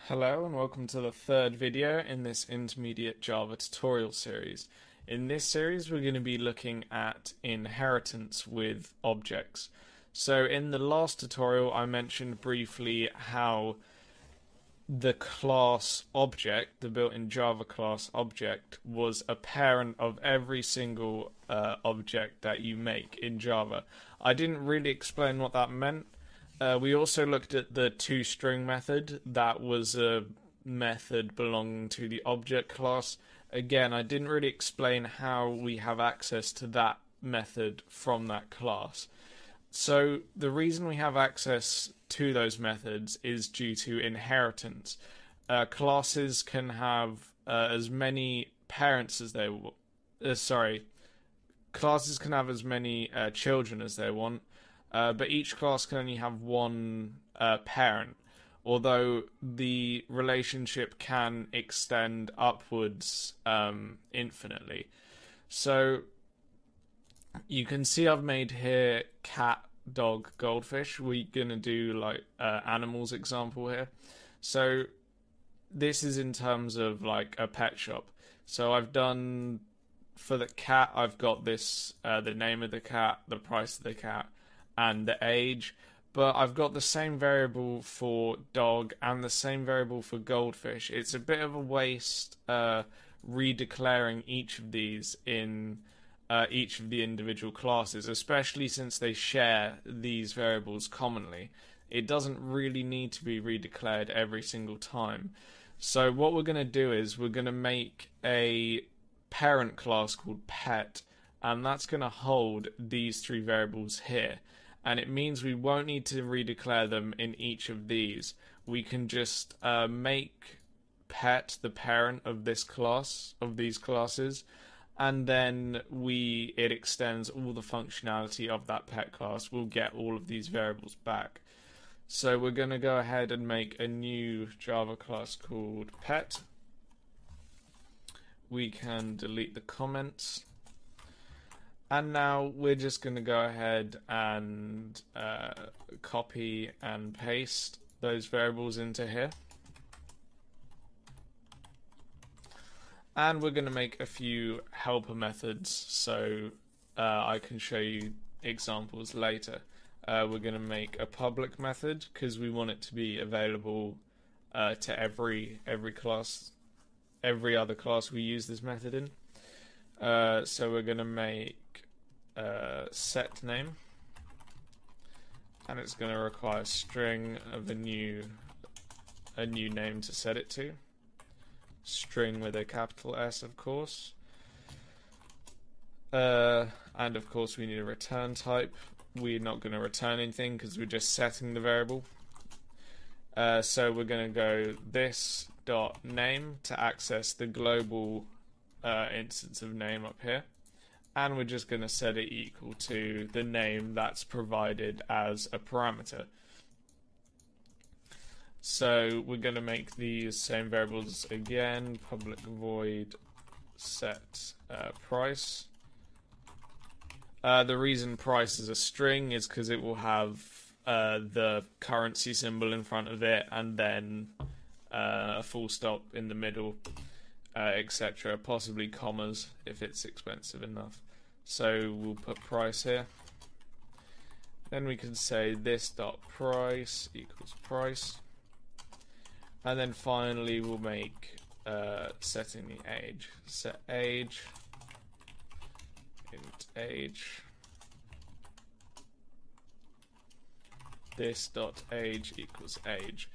Hello and welcome to the third video in this intermediate Java tutorial series. In this series we're going to be looking at inheritance with objects. So in the last tutorial I mentioned briefly how the class object, the built-in Java class object, was a parent of every single object that you make in Java. I didn't really explain what that meant. We also looked at the toString method. That was a method belonging to the object class. Again, I didn't really explain how we have access to that method from that class. So the reason we have access to those methods is due to inheritance. Classes can have as many parents as they classes can have as many children as they want, but each class can only have one parent, although the relationship can extend upwards infinitely. So you can see I've made here cat, dog, goldfish. We're gonna do like animals example here. So this is in terms of like a pet shop. So I've done for the cat, I've got this the name of the cat, the price of the cat, and the age. But I've got the same variable for dog and the same variable for goldfish. It's a bit of a waste redeclaring each of these in each of the individual classes, especially since they share these variables commonly. It doesn't really need to be redeclared every single time. So what we're going to do is we're going to make a parent class called pet, and that's going to hold these three variables here. And it means we won't need to redeclare them in each of these. We can just make pet the parent of this class, of these classes, and then it extends all the functionality of that pet class. We'll get all of these variables back. So we're going to go ahead and make a new Java class called pet. We can delete the comments. And now we're just going to go ahead and copy and paste those variables into here. And we're going to make a few helper methods so I can show you examples later. We're going to make a public method because we want it to be available to every class, every other class we use this method in. So we're going to make set name, and it's going to require a string of a new name to set it to. String with a capital S, of course. And of course we need a return type. We're not going to return anything because we're just setting the variable. So we're going to go this.name to access the global instance of name up here. And we're just going to set it equal to the name that's provided as a parameter. So we're going to make these same variables again, public void set price. The reason price is a string is because it will have the currency symbol in front of it and then a full stop in the middle, etc. Possibly commas if it's expensive enough. So we'll put price here. Then we can say this.price equals price. And then finally we'll make setting the age. Set age, int age, this.age equals age.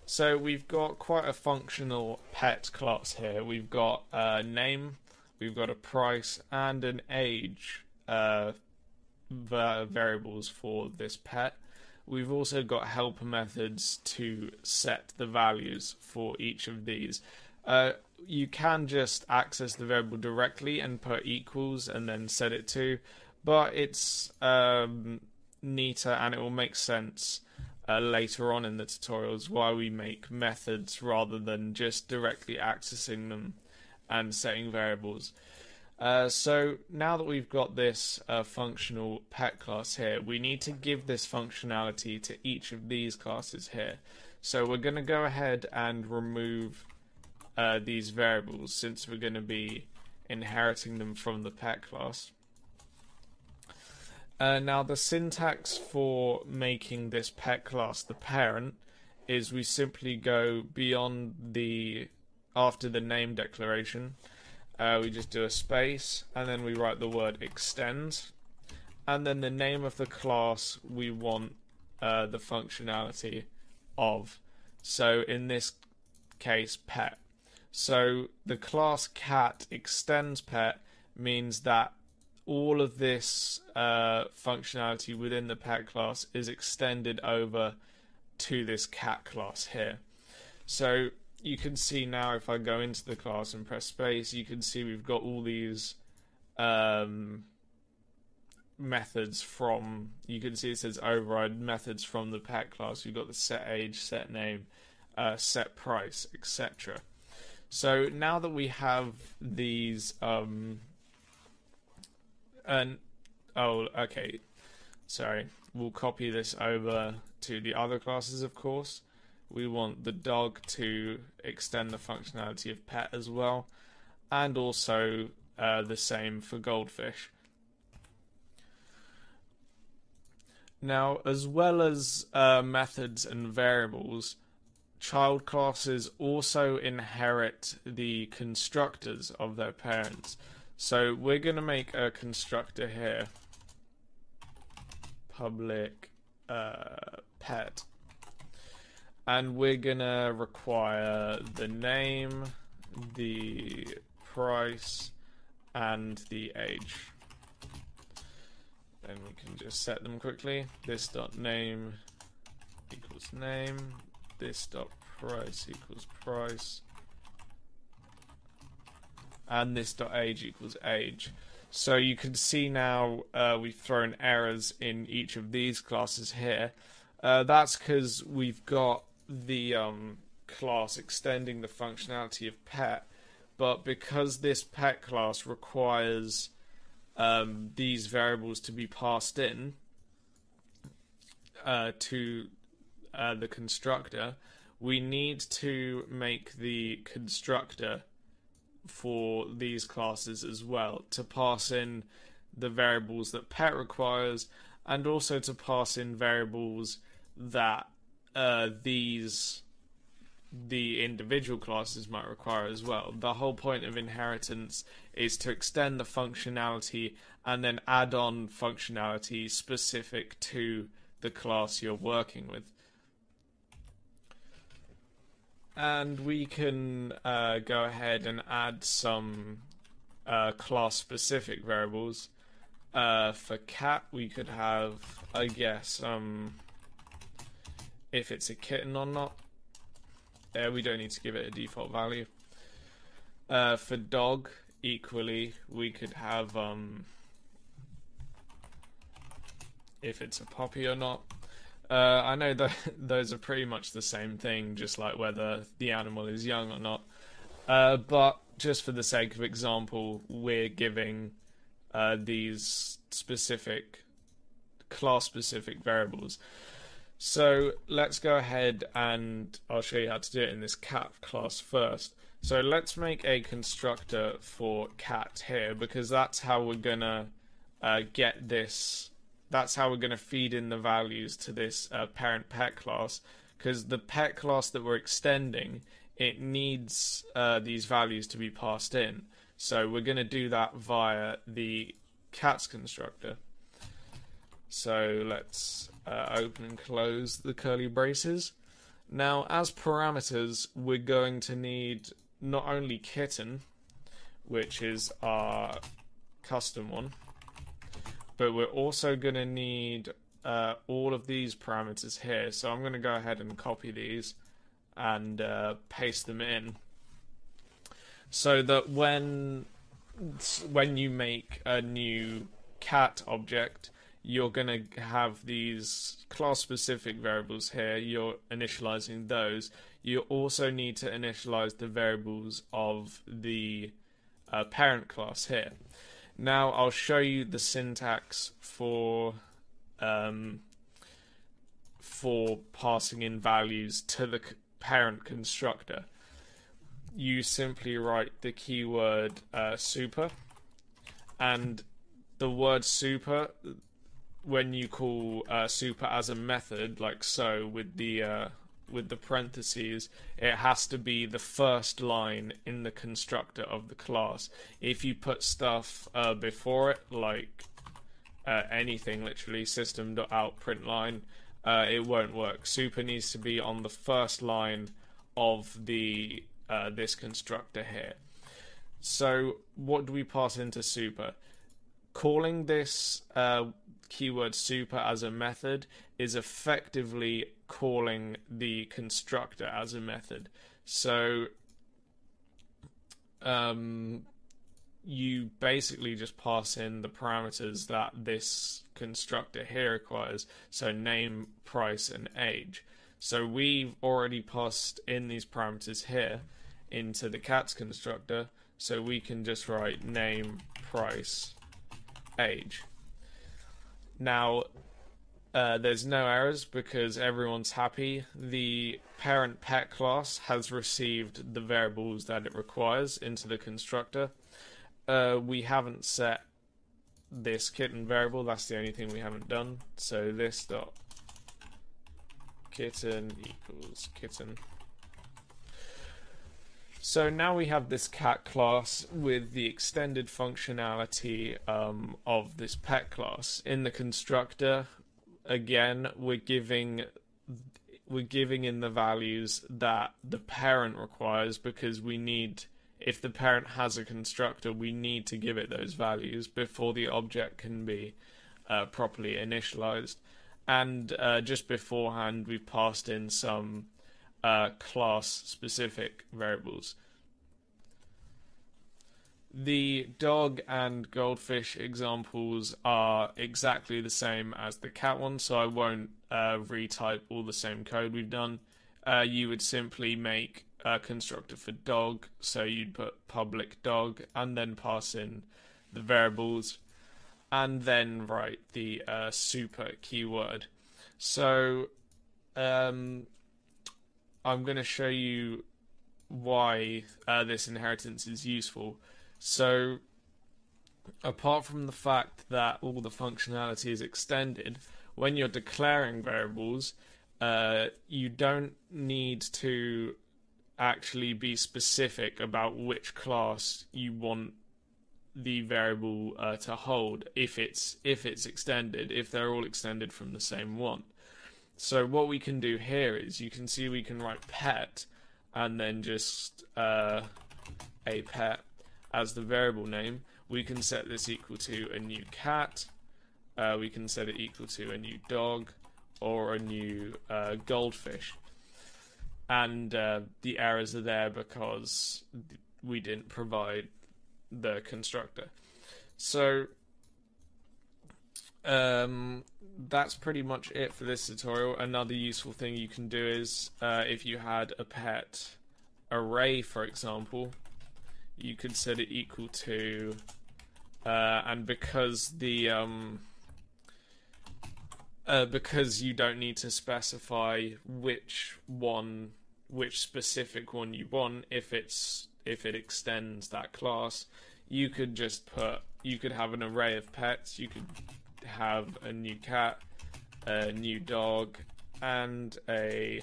So we've got quite a functional pet class here. We've got a name, we've got a price, and an age variables for this pet. We've also got helper methods to set the values for each of these. You can just access the variable directly and put equals and then set it to, but it's neater and it will make sense later on in the tutorials why we make methods rather than just directly accessing them and setting variables. So now that we've got this functional pet class here, we need to give this functionality to each of these classes here. So we're going to go ahead and remove these variables since we're going to be inheriting them from the pet class. Now the syntax for making this pet class the parent is we simply go beyond after the name declaration, we just do a space and then we write the word extends, and then the name of the class we want the functionality of. So in this case, pet. So the class cat extends pet means that all of this functionality within the pet class is extended over to this cat class here. So you can see now if I go into the class and press space, you can see we've got all these methods from, you can see it says override methods from the pet class. We've got the set age, set name, set price, etc. So now that we have these we'll copy this over to the other classes, of course. We want the dog to extend the functionality of pet as well, and also the same for goldfish. Now, as well as methods and variables, child classes also inherit the constructors of their parents. So we're going to make a constructor here, public pet, and we're going to require the name, the price, and the age. Then we can just set them quickly. This.name equals name, this.price equals price, and this.age equals age. So you can see now we've thrown errors in each of these classes here. That's because we've got the class extending the functionality of pet, but because this pet class requires these variables to be passed in to the constructor, we need to make the constructor for these classes as well to pass in the variables that pet requires, and also to pass in variables that the individual classes might require as well. The whole point of inheritance is to extend the functionality and then add on functionality specific to the class you're working with. And we can go ahead and add some class-specific variables. For cat, we could have, I guess, if it's a kitten or not. We don't need to give it a default value. For dog, equally, we could have if it's a puppy or not. I know that those are pretty much the same thing, just like whether the animal is young or not. But just for the sake of example, we're giving these specific class-specific variables. So let's go ahead and I'll show you how to do it in this cat class first. So let's make a constructor for cat here, because that's how we're gonna get this. That's how we're going to feed in the values to this parent pet class, because the pet class that we're extending, it needs these values to be passed in. So we're going to do that via the cat's constructor. So let's open and close the curly braces. Now, as parameters, we're going to need not only kitten, which is our custom one, but we're also going to need all of these parameters here. So I'm going to go ahead and copy these and paste them in, so that when you make a new cat object, you're going to have these class-specific variables here. You're initializing those. You also need to initialize the variables of the parent class here. Now I'll show you the syntax for for passing in values to the parent constructor. You simply write the keyword super, and the word super, when you call super as a method, like so, with the parentheses, it has to be the first line in the constructor of the class. If you put stuff before it, like anything, literally system.out.println, it won't work. Super needs to be on the first line of the this constructor here. So what do we pass into super? Calling this keyword super as a method is effectively calling the constructor as a method. So you basically just pass in the parameters that this constructor here requires, so name, price, and age. So we've already passed in these parameters here into the cats constructor, so we can just write name, price, age. Now there's no errors because everyone's happy. The parent pet class has received the variables that it requires into the constructor. We haven't set this kitten variable, that's the only thing we haven't done. So this dot kitten equals kitten. So now we have this cat class with the extended functionality of this pet class. In the constructor, again, we're giving in the values that the parent requires, because we need, if the parent has a constructor, we need to give it those values before the object can be properly initialized. And just beforehand, we've passed in some class-specific variables. The dog and goldfish examples are exactly the same as the cat one, so I won't retype all the same code we've done. You would simply make a constructor for dog, so you'd put public dog and then pass in the variables and then write the super keyword. So I'm going to show you why this inheritance is useful. So apart from the fact that all the functionality is extended, when you're declaring variables, you don't need to actually be specific about which class you want the variable to hold if it's extended, if they're all extended from the same one. So what we can do here is, you can see we can write pet and then just a pet as the variable name. We can set this equal to a new cat, we can set it equal to a new dog or a new goldfish, and the errors are there because we didn't provide the constructor. So that's pretty much it for this tutorial. Another useful thing you can do is if you had a pet array, for example, you could set it equal to and because the because you don't need to specify which specific one you want, if it extends that class, you could just have an array of pets. You could have a new cat, a new dog, and a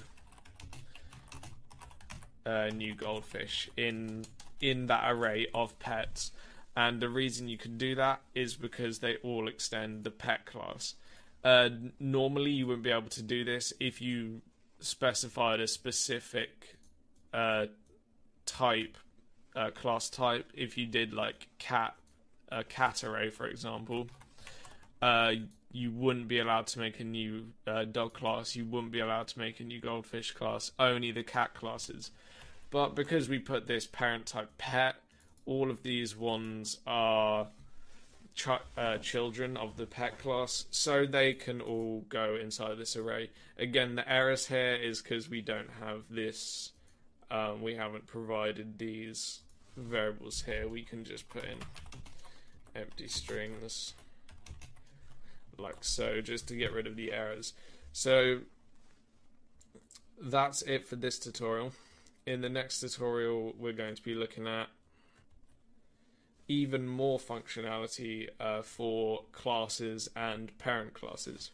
new goldfish in that array of pets. And the reason you can do that is because they all extend the pet class. Normally you wouldn't be able to do this if you specified a specific type, class type. If you did like a cat array, for example, you wouldn't be allowed to make a new dog class, you wouldn't be allowed to make a new goldfish class, only the cat classes. But because we put this parent type pet, all of these ones are children of the pet class, so they can all go inside this array. Again, the errors here is because we don't have this, we haven't provided these variables here. We can just put in empty strings like so, just to get rid of the errors. So that's it for this tutorial. In the next tutorial, we're going to be looking at even more functionality for classes and parent classes.